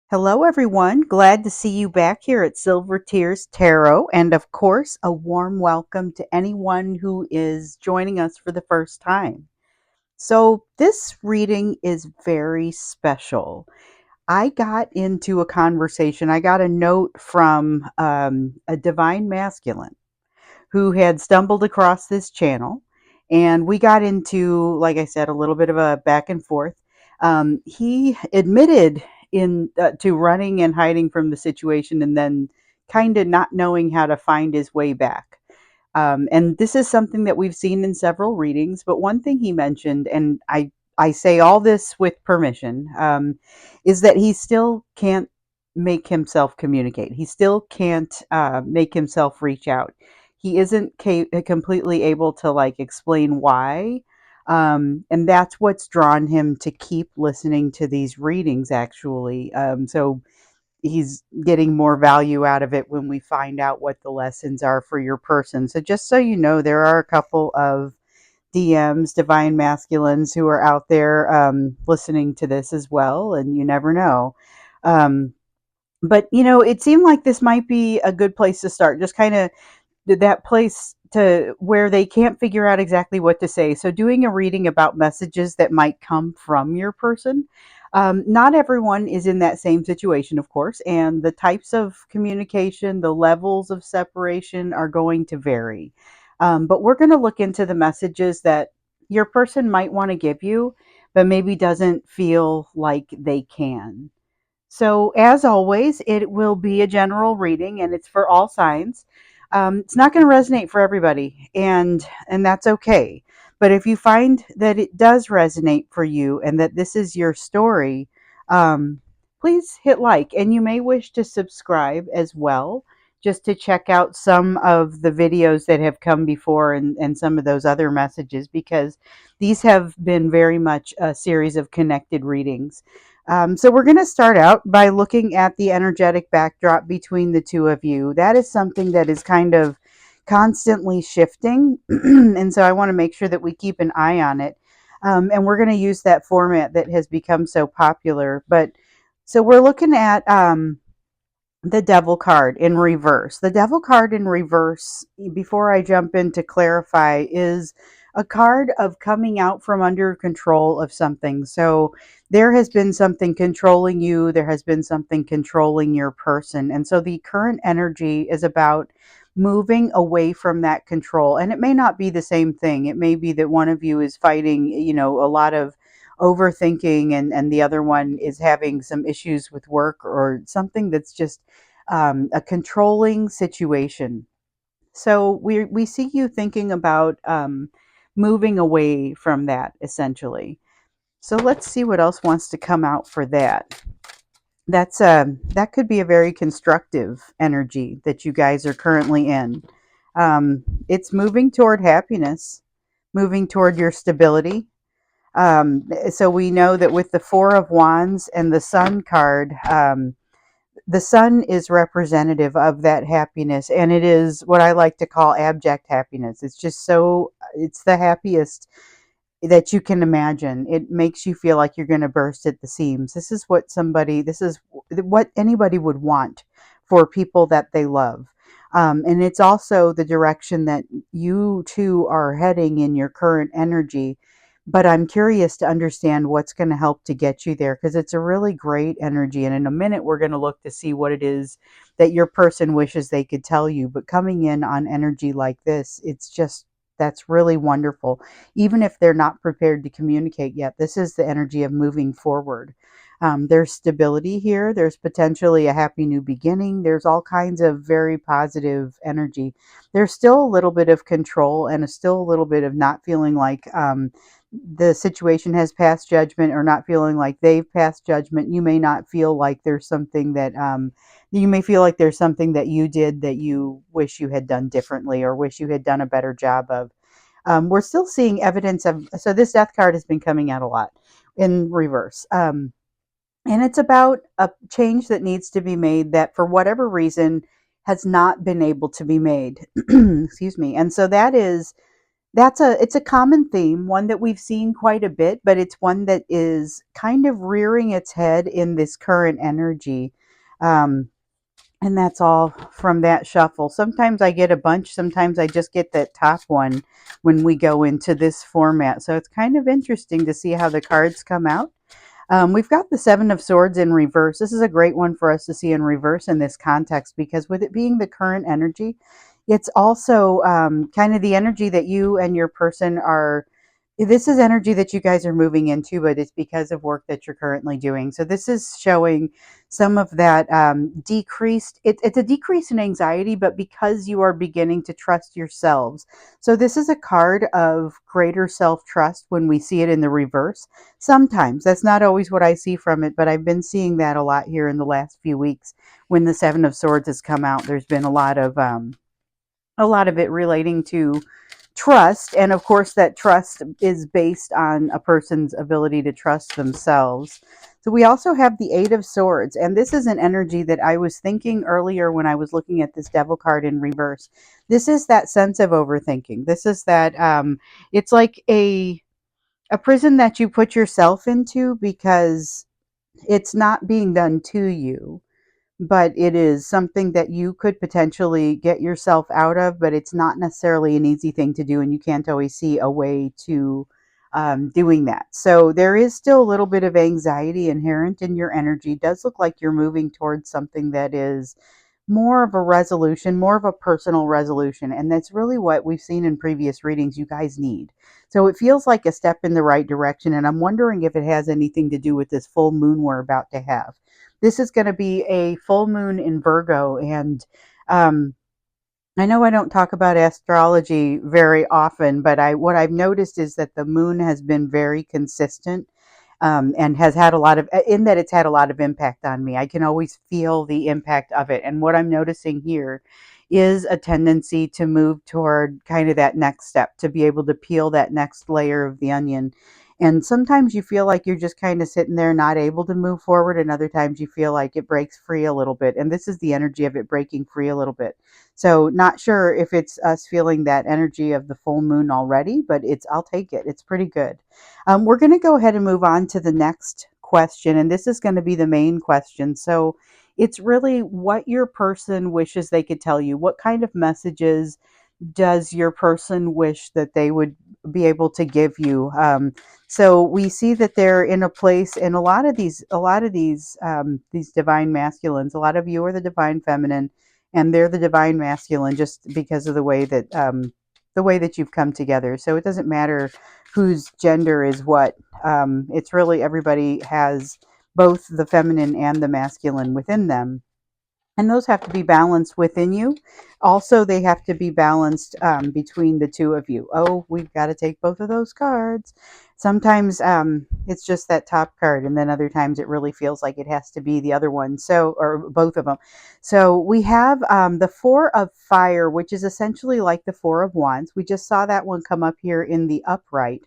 Hello, everyone. Glad to see you back here at Silver Tears Tarot. And of course, a warm welcome to anyone who is joining us for the first time. So, this reading is very special. I got into a conversation, I got a note from a divine masculine who had stumbled across this channel. And we got into, like I said, a little bit of a back and forth. He admitted to running and hiding from the situation and then kind of not knowing how to find his way back. And this is something that we've seen in several readings. But one thing he mentioned, and I say all this with permission, is that he still can't make himself communicate. He still can't make himself reach out. He isn't completely able to like explain why. And that's what's drawn him to keep listening to these readings, actually. So he's getting more value out of it when we find out what the lessons are for your person. So just so you know, there are a couple of DMs, divine masculines, who are out there listening to this as well, and you never know. Um, but it seemed like this might be a good place to start. Just kind of that place to where they can't figure out exactly what to say. So, doing a reading about messages that might come from your person. Not everyone is in that same situation, of course, and the types of communication, the levels of separation are going to vary. But we're going to look into the messages that your person might want to give you, but maybe doesn't feel like they can. So, as always, it will be a general reading and it's for all signs. It's not going to resonate for everybody, and that's okay. But if you find that it does resonate for you and that this is your story, um, please hit like. And you may wish to subscribe as well, just to check out some of the videos that have come before and some of those other messages, because these have been very much a series of connected readings. So we're going to start out by looking at the energetic backdrop between the two of you. That is something that is kind of constantly shifting. And so I want to make sure that we keep an eye on it. And we're going to use that format that has become so popular. But so we're looking at the devil card in reverse. The devil card in reverse, before I jump in to clarify, is a card of coming out from under control of something. So there has been something controlling you, there has been something controlling your person. And so the current energy is about moving away from that control. And it may not be the same thing. It may be that one of you is fighting, a lot of overthinking, and the other one is having some issues with work or something that's just a controlling situation. So we see you thinking about moving away from that, essentially. So let's see what else wants to come out for that. That could be a very constructive energy that you guys are currently in. It's moving toward happiness, moving toward your stability. So we know that with the Four of Wands and the Sun card, the sun is representative of that happiness, and it is what I like to call abject happiness. It's just it's the happiest that you can imagine. It makes you feel like you're going to burst at the seams. This is what anybody would want for people that they love. And it's also the direction that you two are heading in your current energy. But I'm curious to understand what's going to help to get you there, because it's a really great energy. And in a minute, we're going to look to see what it is that your person wishes they could tell you. But coming in on energy like this, that's really wonderful. Even if they're not prepared to communicate yet, this is the energy of moving forward. There's stability here. There's potentially a happy new beginning. There's all kinds of very positive energy. There's still a little bit of control and still a little bit of not feeling like the situation has passed judgment, or not feeling like they've passed judgment. You may not feel like there's something that you may feel like there's something that you did that you wish you had done differently, or wish you had done a better job of. We're still seeing evidence of, so this death card has been coming out a lot in reverse. And it's about a change that needs to be made that, for whatever reason, has not been able to be made. Excuse me. And so that is it's a common theme, one that we've seen quite a bit, but it's one that is kind of rearing its head in this current energy. Um, and that's all from that shuffle. Sometimes I get a bunch, sometimes I just get that top one when we go into this format. So it's kind of interesting to see how the cards come out. We've got the Seven of Swords in reverse. This is a great one for us to see in reverse in this context because with it being the current energy, it's also kind of the energy that you and your person are. This is energy that you guys are moving into, but it's because of work that you're currently doing. So this is showing some of that decreased. It's a decrease in anxiety, but because you are beginning to trust yourselves. So this is a card of greater self trust when we see it in the reverse. Sometimes that's not always what I see from it, but I've been seeing that a lot here in the last few weeks when the Seven of Swords has come out. There's been a lot of it relating to trust, and of course that trust is based on a person's ability to trust themselves. So we also have the Eight of Swords, and this is an energy that I was thinking earlier when I was looking at this Devil card in reverse. This is that sense of overthinking. This is that it's like a prison that you put yourself into because it's not being done to you, but it is something that you could potentially get yourself out of, but it's not necessarily an easy thing to do, and you can't always see a way to doing that. So there is still a little bit of anxiety inherent in your energy. It does look like you're moving towards something that is more of a resolution, more of a personal resolution. And that's really what we've seen in previous readings you guys need. So it feels like a step in the right direction. And I'm wondering if it has anything to do with this full moon we're about to have. This is going to be a full moon in Virgo. And um, I know I don't talk about astrology very often, but what I've noticed is that the moon has been very consistent and has had a lot of in that it's had a lot of impact on me. I can always feel the impact of it, and what I'm noticing here is a tendency to move toward kind of that next step, to be able to peel that next layer of the onion. And sometimes you feel like you're just kind of sitting there not able to move forward, and other times you feel like it breaks free a little bit, and this is the energy of it breaking free a little bit. So not sure if it's us feeling that energy of the full moon already, but I'll take it. It's pretty good. We're going to go ahead and move on to the next question, and this is going to be the main question. So it's really what your person wishes they could tell you. What kind of messages does your person wish that they would be able to give you? So we see that they're in a place, and these divine masculines. A lot of you are the divine feminine, and they're the divine masculine, just because of the way that you've come together. So it doesn't matter whose gender is what. It's really everybody has both the feminine and the masculine within them, and those have to be balanced within you. Also, they have to be balanced between the two of you. Oh, we've got to take both of those cards. Sometimes it's just that top card, and then other times it really feels like it has to be the other one. So, or both of them. So we have the Four of Fire, which is essentially like the Four of Wands. We just saw that one come up here in the upright.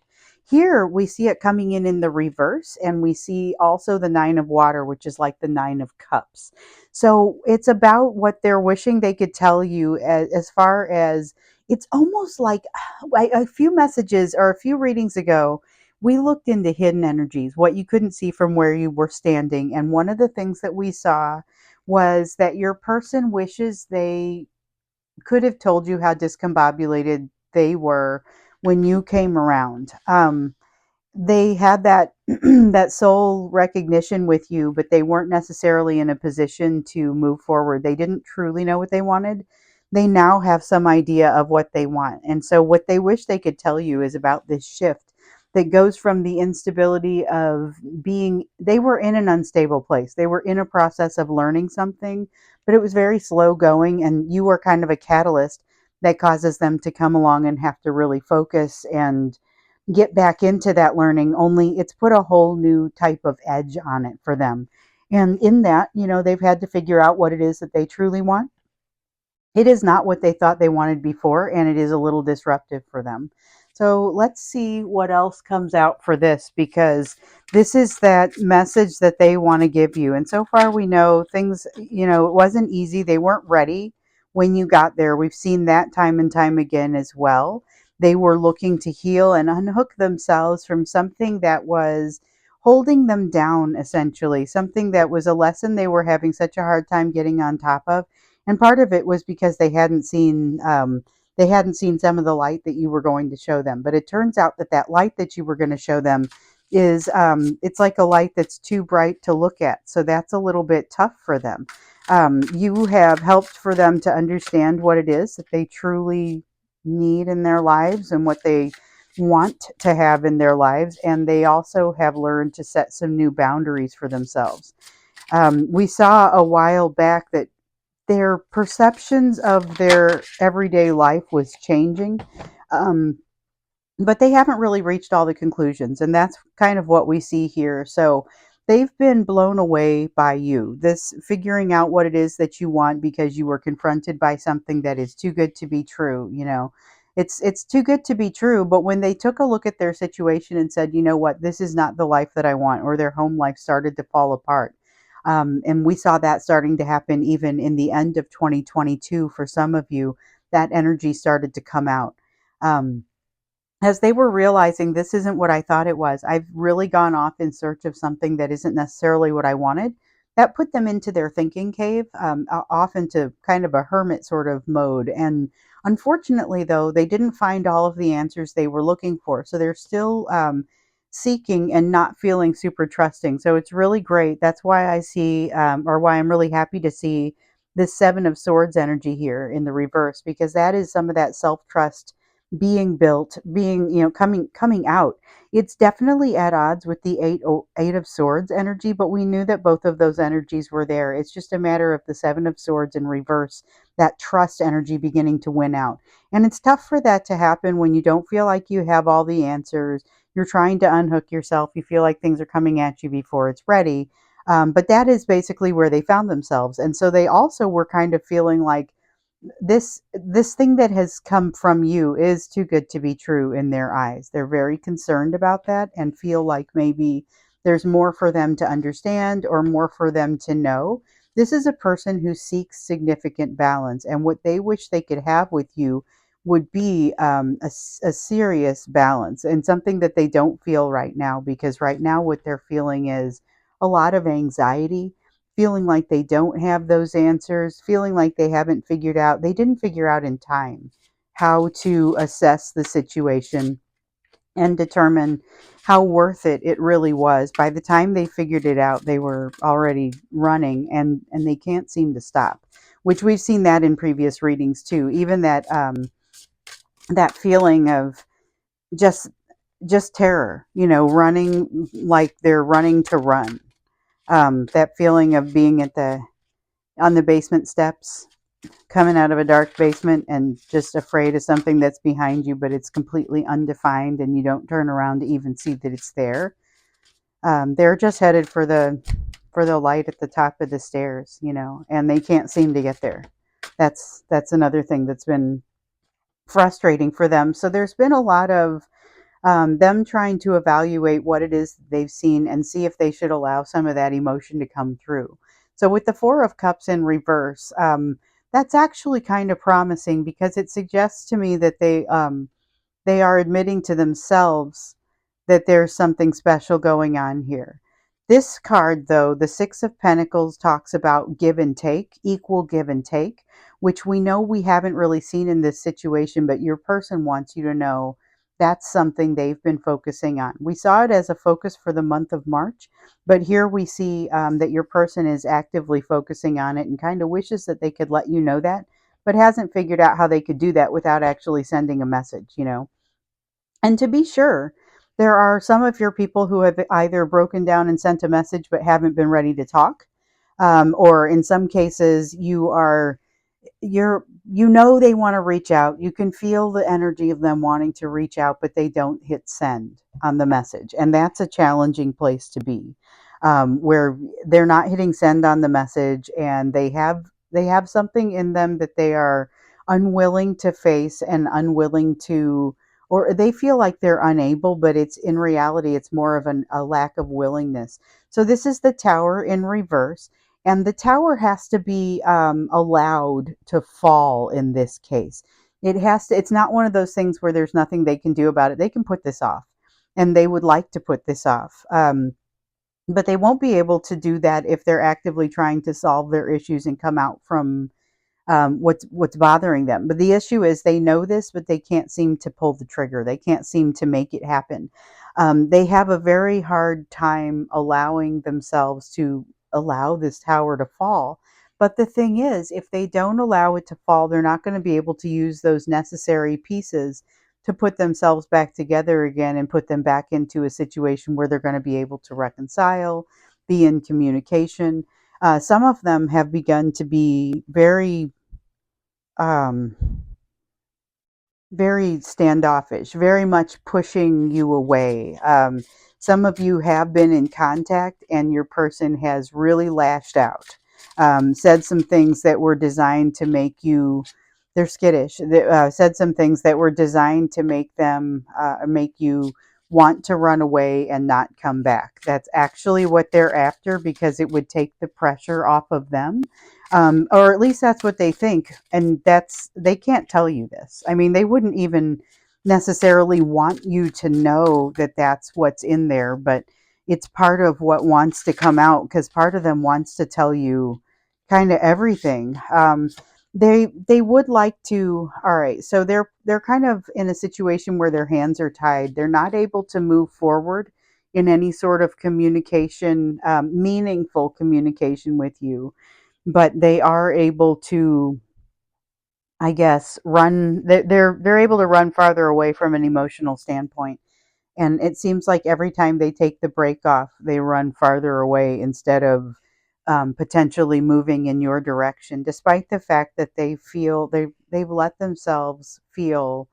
Here we see it coming in the reverse, and we see also the Nine of Water, which is like the Nine of Cups. So it's about what they're wishing they could tell you, as far as it's almost like a few messages or a few readings ago, we looked into hidden energies, what you couldn't see from where you were standing. And one of the things that we saw was that your person wishes they could have told you how discombobulated they were when you came around. They had that that soul recognition with you, but they weren't necessarily in a position to move forward. They didn't truly know what they wanted. They now have some idea of what they want. And so what they wish they could tell you is about this shift that goes from the instability of being, they were in an unstable place. They were in a process of learning something, but it was very slow going, and you were kind of a catalyst that causes them to come along and have to really focus and get back into that learning, only it's put a whole new type of edge on it for them. And in that, they've had to figure out what it is that they truly want. It is not what they thought they wanted before, and it is a little disruptive for them. So let's see what else comes out for this, because this is that message that they want to give you. And so far we know things, it wasn't easy. They weren't ready when you got there. We've seen that time and time again as well. They were looking to heal and unhook themselves from something that was holding them down, essentially, something that was a lesson they were having such a hard time getting on top of. And part of it was because they hadn't seen some of the light that you were going to show them. But it turns out that that light that you were going to show them is it's like a light that's too bright to look at. So that's a little bit tough for them. You have helped for them to understand what it is that they truly need in their lives and what they want to have in their lives. And they also have learned to set some new boundaries for themselves. We saw a while back that their perceptions of their everyday life was changing. Um, but they haven't really reached all the conclusions, and that's kind of what we see here. So they've been blown away by you, this figuring out what it is that you want because you were confronted by something that is too good to be true. It's too good to be true. But when they took a look at their situation and said, you know what, this is not the life that I want, or their home life started to fall apart. And we saw that starting to happen even in the end of 2022 for some of you. That energy started to come out. As they were realizing, this isn't what I thought it was. I've really gone off in search of something that isn't necessarily what I wanted. That put them into their thinking cave, off into kind of a hermit sort of mode. And unfortunately, though, they didn't find all of the answers they were looking for. So they're still seeking and not feeling super trusting. So it's really great. That's why I see, or why I'm really happy to see this Seven of Swords energy here in the reverse, because that is some of that self trust being built, being, coming out. It's definitely at odds with the eight of swords energy, but we knew that both of those energies were there. It's just a matter of the Seven of Swords in reverse, that trust energy beginning to win out. And it's tough for that to happen when you don't feel like you have all the answers. You're trying to unhook yourself. You feel like things are coming at you before it's ready. But that is basically where they found themselves. And so they also were kind of feeling like this thing that has come from you is too good to be true in their eyes. They're very concerned about that and feel like maybe there's more for them to understand or more for them to know. This is a person who seeks significant balance, and what they wish they could have with you would be a serious balance, and something that they don't feel right now, because right now what they're feeling is a lot of anxiety, feeling like they don't have those answers, feeling like they didn't figure out in time how to assess the situation and determine how worth it really was. By the time they figured it out, they were already running, and they can't seem to stop, which we've seen that in previous readings too. Even that feeling of just terror, running like they're running to run. That feeling of being on the basement steps, coming out of a dark basement and just afraid of something that's behind you, but it's completely undefined and you don't turn around to even see that it's there. They're just headed for the light at the top of the stairs, and they can't seem to get there. That's another thing that's been frustrating for them. So there's been a lot of them trying to evaluate what it is they've seen and see if they should allow some of that emotion to come through. So with the Four of Cups in reverse, that's actually kind of promising, because it suggests to me that they are admitting to themselves that there's something special going on here. This card, though, the Six of Pentacles, talks about give and take, equal give and take, which we know we haven't really seen in this situation, but your person wants you to know that's something they've been focusing on. We saw it as a focus for the month of March, but here we see that your person is actively focusing on it and kind of wishes that they could let you know that, but hasn't figured out how they could do that without actually sending a message. And to be sure, there are some of your people who have either broken down and sent a message but haven't been ready to talk. Or in some cases, they want to reach out. You can feel the energy of them wanting to reach out, but they don't hit send on the message. And that's a challenging place to be, where they're not hitting send on the message, and they have something in them that they are unwilling to face and unwilling to, or they feel like they're unable, but it's in reality, it's more of a lack of willingness. So this is the Tower in reverse. And the Tower has to be allowed to fall in this case. it's not one of those things where there's nothing they can do about it. They can put this off, and they would like to put this off. But they won't be able to do that if they're actively trying to solve their issues and come out from what's bothering them. But the issue is they know this, but they can't seem to pull the trigger. They can't seem to make it happen. They have a very hard time allowing themselves to allow this tower to fall. But the thing is, if they don't allow it to fall, they're not going to be able to use those necessary pieces to put themselves back together again and put them back into a situation where they're going to be able to reconcile, be in communication. Some of them have begun to be um, very standoffish, very much pushing you away. Some of you have been in contact, and your person has really lashed out, said some things that were designed to make you. They're skittish. Said some things that were designed to make you want to run away and not come back. That's actually what they're after, because it would take the pressure off of them, or at least that's what they think. And they can't tell you this. I mean, they wouldn't even necessarily want you to know that that's what's in there, but it's part of what wants to come out, because part of them wants to tell you kind of everything. They would like to. All right, so they're kind of in a situation where their hands are tied. They're not able to move forward in any sort of communication, meaningful communication with you, but they are able to, I guess, run. They're able to run farther away from an emotional standpoint. And it seems like every time they take the break off, they run farther away instead of potentially moving in your direction, despite the fact that they've let themselves feel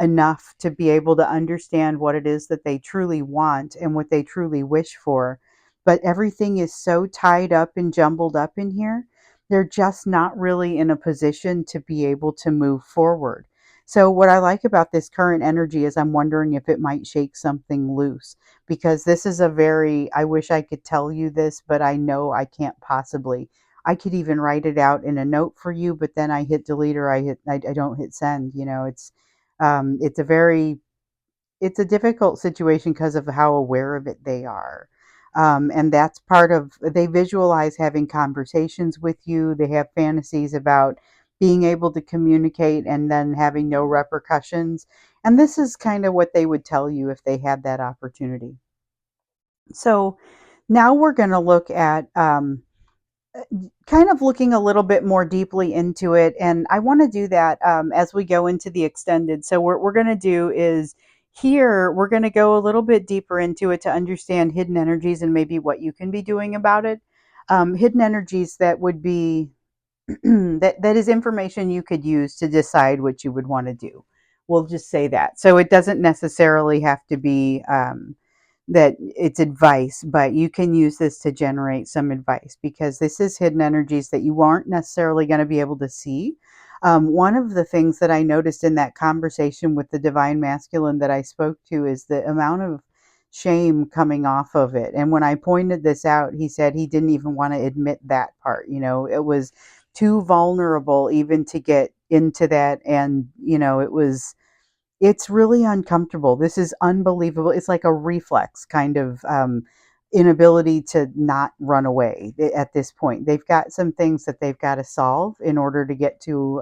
enough to be able to understand what it is that they truly want and what they truly wish for. But everything is so tied up and jumbled up in here, they're just not really in a position to be able to move forward. So, what I like about this current energy is I'm wondering if it might shake something loose, because this is a very, I wish I could tell you this, but I know I can't possibly. I could even write it out in a note for you, but then I hit delete, or I don't hit send. It's a very it's a difficult situation because of how aware of it they are. And that's part of, they visualize having conversations with you. They have fantasies about being able to communicate and then having no repercussions. And this is kind of what they would tell you if they had that opportunity. So now we're going to look at kind of looking a little bit more deeply into it. And I want to do that as we go into the extended. So, what we're going to do is here, we're going to go a little bit deeper into it to understand hidden energies and maybe what you can be doing about it. Hidden energies that would be, that is information you could use to decide what you would want to do. We'll just say that. So, it doesn't necessarily have to be. That it's advice, but you can use this to generate some advice, because this is hidden energies that you aren't necessarily going to be able to see. One of the things that I noticed in that conversation with the divine masculine that I spoke to is the amount of shame coming off of it. And when I pointed this out, he said he didn't even want to admit that part. It was too vulnerable even to get into that. And, it's really uncomfortable. This is unbelievable. It's like a reflex kind of inability to not run away at this point. They've got some things that they've got to solve in order to get to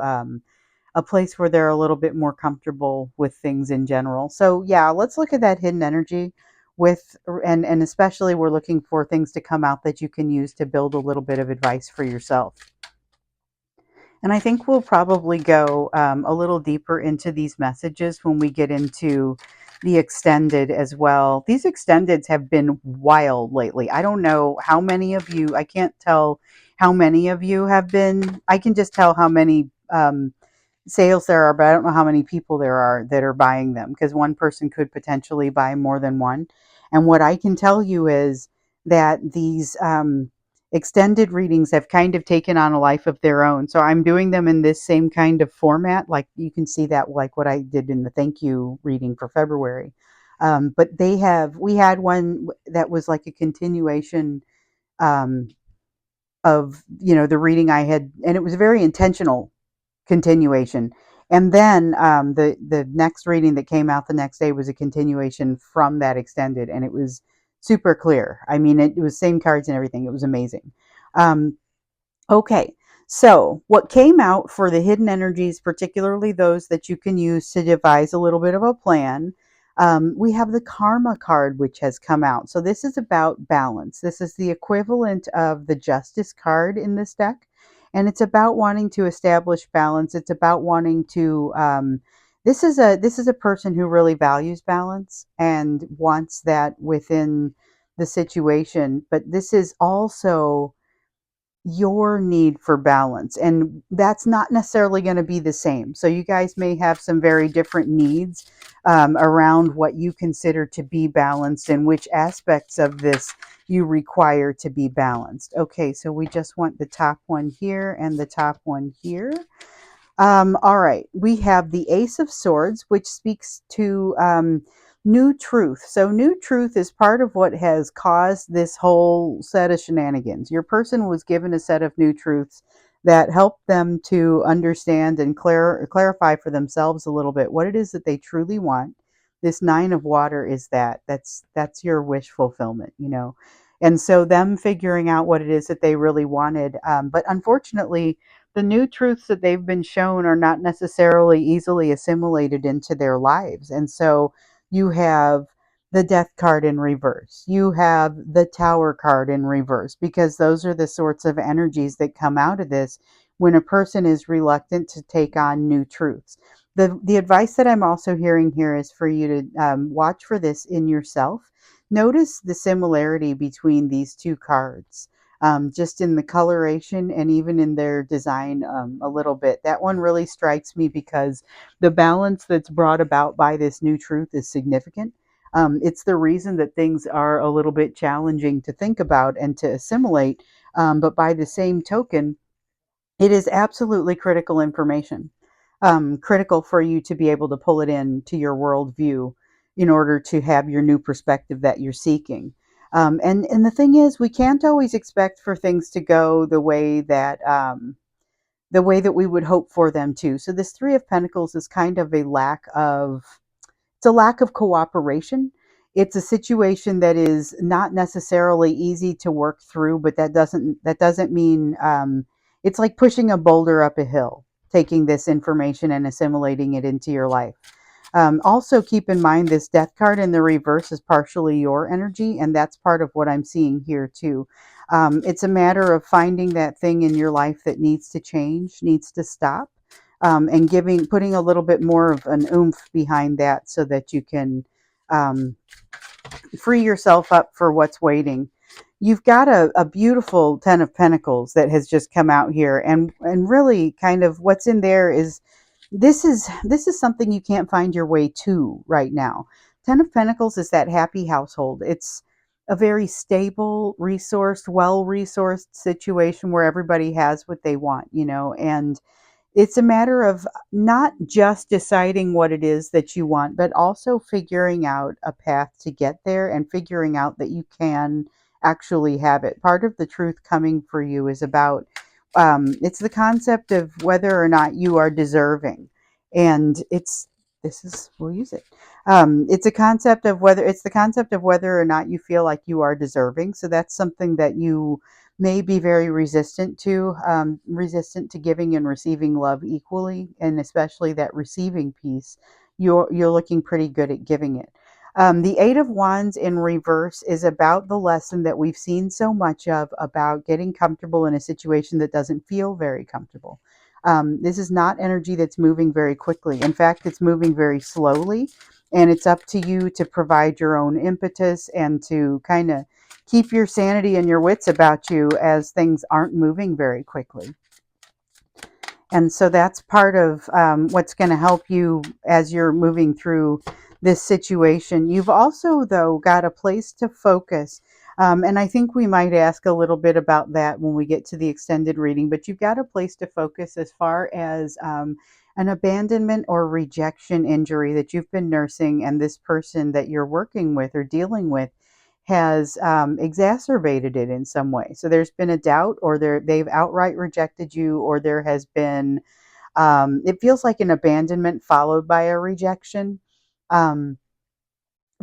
a place where they're a little bit more comfortable with things in general. So, yeah, let's look at that hidden energy with, and especially we're looking for things to come out that you can use to build a little bit of advice for yourself. And I think we'll probably go a little deeper into these messages when we get into the extended as well. These extendeds have been wild lately. I don't know how many of you, I can't tell how many of you have been, I can just tell how many sales there are, but I don't know how many people there are that are buying them, because one person could potentially buy more than one. And what I can tell you is that these extended readings have kind of taken on a life of their own. So I'm doing them in this same kind of format. Like you can see that, like what I did in the thank you reading for February. But we had one that was like a continuation um, of, the reading I had, and it was a very intentional continuation. And then the next reading that came out the next day was a continuation from that extended, and it was super clear. I mean, it was same cards and everything. It was amazing. Um, Okay, so what came out for the hidden energies, particularly those that you can use to devise a little bit of a plan, we have the Karma card, which has come out. So this is about balance. This is the equivalent of the Justice card in this deck, and it's about wanting to establish balance. It's about wanting to. This is a person who really values balance and wants that within the situation. But this is also your need for balance, and that's not necessarily going to be the same. So you guys may have some very different needs around what you consider to be balanced and which aspects of this you require to be balanced. Okay, so we just want the top one here and the top one here. All right, we have the Ace of Swords, which speaks to new truth. So, new truth is part of what has caused this whole set of shenanigans. Your person was given a set of new truths that helped them to understand and clarify for themselves a little bit what it is that they truly want. This Nine of Water is that. That's your wish fulfillment, you know. And so, them figuring out what it is that they really wanted. But unfortunately, the new truths that they've been shown are not necessarily easily assimilated into their lives. And so you have the Death card in reverse. You have the Tower card in reverse, because those are the sorts of energies that come out of this when a person is reluctant to take on new truths. The advice that I'm also hearing here is for you to watch for this in yourself. Notice the similarity between these two cards, just in the coloration and even in their design a little bit. That one really strikes me because the balance that's brought about by this new truth is significant. It's the reason that things are a little bit challenging to think about and to assimilate. But by the same token, it is absolutely critical information, critical for you to be able to pull it in to your worldview in order to have your new perspective that you're seeking. And the thing is, we can't always expect for things to go the way that we would hope for them to. So this Three of Pentacles is kind of it's a lack of cooperation. It's a situation that is not necessarily easy to work through, but that doesn't mean it's like pushing a boulder up a hill, taking this information and assimilating it into your life. Also, keep in mind this Death card in the reverse is partially your energy, and that's part of what I'm seeing here too. It's a matter of finding that thing in your life that needs to change, needs to stop, and putting a little bit more of an oomph behind that so that you can um, free yourself up for what's waiting. You've got a beautiful Ten of Pentacles that has just come out here, and really kind of what's in there is this is something you can't find your way to right now. Ten of Pentacles is that happy household. It's a very stable, resourced, well-resourced situation where everybody has what they want, you know, and it's a matter of not just deciding what it is that you want, but also figuring out a path to get there and figuring out that you can actually have it. Part of the truth coming for you is about it's the concept of whether or not you are deserving. And we'll use it. It's the concept of whether or not you feel like you are deserving. So that's something that you may be very resistant to giving and receiving love equally, and especially that receiving piece. You're looking pretty good at giving it. The Eight of Wands in reverse is about the lesson that we've seen so much of about getting comfortable in a situation that doesn't feel very comfortable. This is not energy that's moving very quickly. In fact, it's moving very slowly, and it's up to you to provide your own impetus and to kind of keep your sanity and your wits about you as things aren't moving very quickly. And so that's part of what's going to help you as you're moving through this situation. You've also, though, got a place to focus. And I think we might ask a little bit about that when we get to the extended reading. But you've got a place to focus as far as an abandonment or rejection injury that you've been nursing, and this person that you're working with or dealing with has exacerbated it in some way. So there's been a doubt, or they've outright rejected you, or there has been It feels like an abandonment followed by a rejection. Um,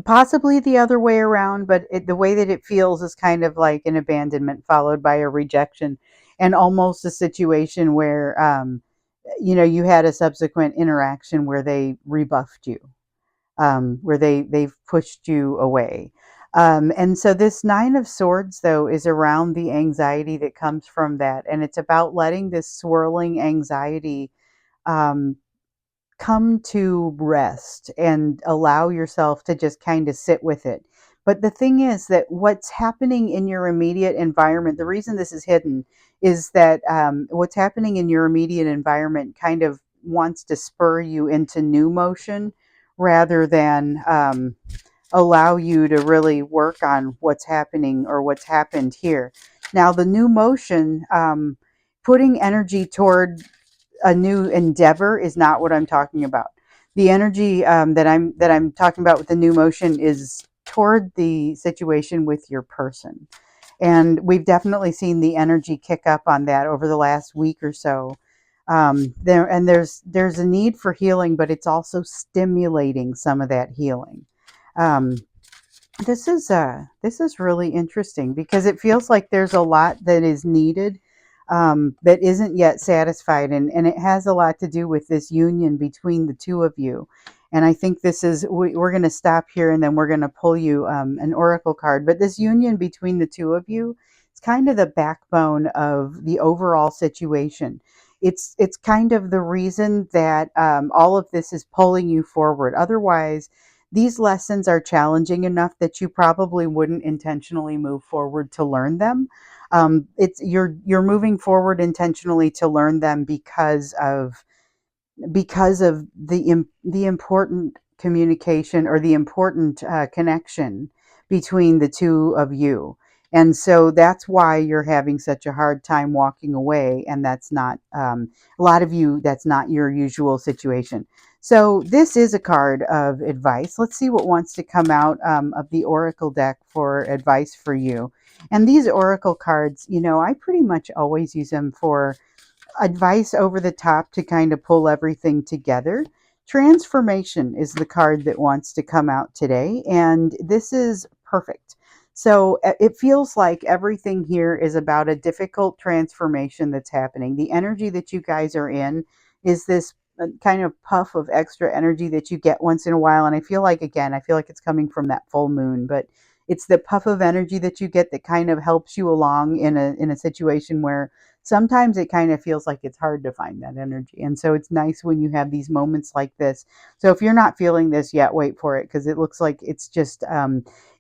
Possibly the other way around, but the way that it feels is kind of like an abandonment followed by a rejection, and almost a situation where, you had a subsequent interaction where they rebuffed you, where they've pushed you away. And so this Nine of Swords, though, is around the anxiety that comes from that, and it's about letting this swirling anxiety um, come to rest and allow yourself to just kind of sit with it. But the thing is that what's happening in your immediate environment, the reason this is hidden is that what's happening in your immediate environment kind of wants to spur you into new motion rather than allow you to really work on what's happening or what's happened here. Now, the new motion, putting energy toward a new endeavor is not what I'm talking about. The energy that I'm talking about with the new motion is toward the situation with your person. And we've definitely seen the energy kick up on that over the last week or so. There's a need for healing, but it's also stimulating some of that healing. Um, this is really interesting because it feels like there's a lot that is needed, that isn't yet satisfied, and it has a lot to do with this union between the two of you. And I think we're going to stop here and then we're going to pull you an oracle card. But this union between the two of you, it's kind of the backbone of the overall situation. It's kind of the reason that all of this is pulling you forward. Otherwise, these lessons are challenging enough that you probably wouldn't intentionally move forward to learn them. It's you're moving forward intentionally to learn them because of the important communication or the important connection between the two of you. And so that's why you're having such a hard time walking away. And that's not, a lot of you, that's not your usual situation. So this is a card of advice. Let's see what wants to come out of the Oracle deck for advice for you. And these Oracle cards, I pretty much always use them for advice over the top to kind of pull everything together. Transformation is the card that wants to come out today, and this is perfect. So it feels like everything here is about a difficult transformation that's happening. The energy that you guys are in is this kind of puff of extra energy that you get once in a while. And I feel like it's coming from that full moon, but it's the puff of energy that you get that kind of helps you along in a situation where sometimes it kind of feels like it's hard to find that energy. And so it's nice when you have these moments like this. So if you're not feeling this yet, wait for it, because it looks like it's just,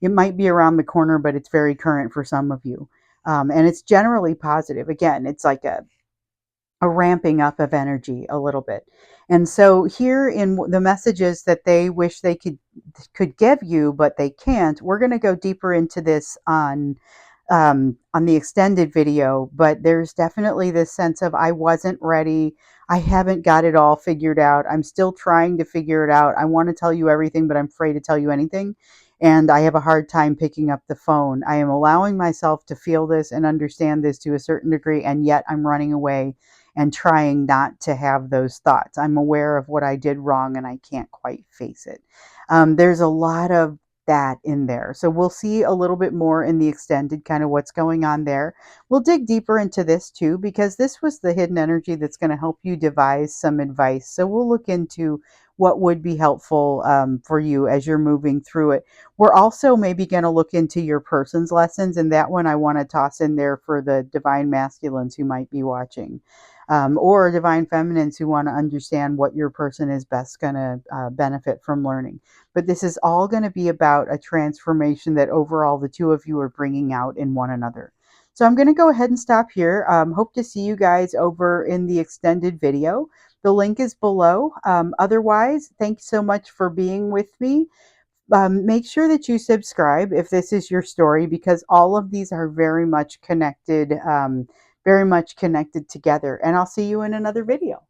it might be around the corner, but it's very current for some of you. And it's generally positive. Again, it's like a ramping up of energy a little bit. And so here in the messages that they wish they could give you, but they can't, we're going to go deeper into this on the extended video. But there's definitely this sense of I wasn't ready. I haven't got it all figured out. I'm still trying to figure it out. I want to tell you everything, but I'm afraid to tell you anything. And I have a hard time picking up the phone. I am allowing myself to feel this and understand this to a certain degree, and yet I'm running away and trying not to have those thoughts. I'm aware of what I did wrong and I can't quite face it. There's a lot of that in there. So we'll see a little bit more in the extended kind of what's going on there. We'll dig deeper into this too, because this was the hidden energy that's going to help you devise some advice. So we'll look into what would be helpful for you as you're moving through it. We're also maybe going to look into your person's lessons, and that one I want to toss in there for the divine masculines who might be watching. Or divine feminines who want to understand what your person is best going to benefit from learning. But this is all going to be about a transformation that overall the two of you are bringing out in one another. So I'm going to go ahead and stop here. Hope to see you guys over in the extended video. The link is below. Otherwise, thanks so much for being with me. Make sure that you subscribe if this is your story, because all of these are very much connected together. And I'll see you in another video.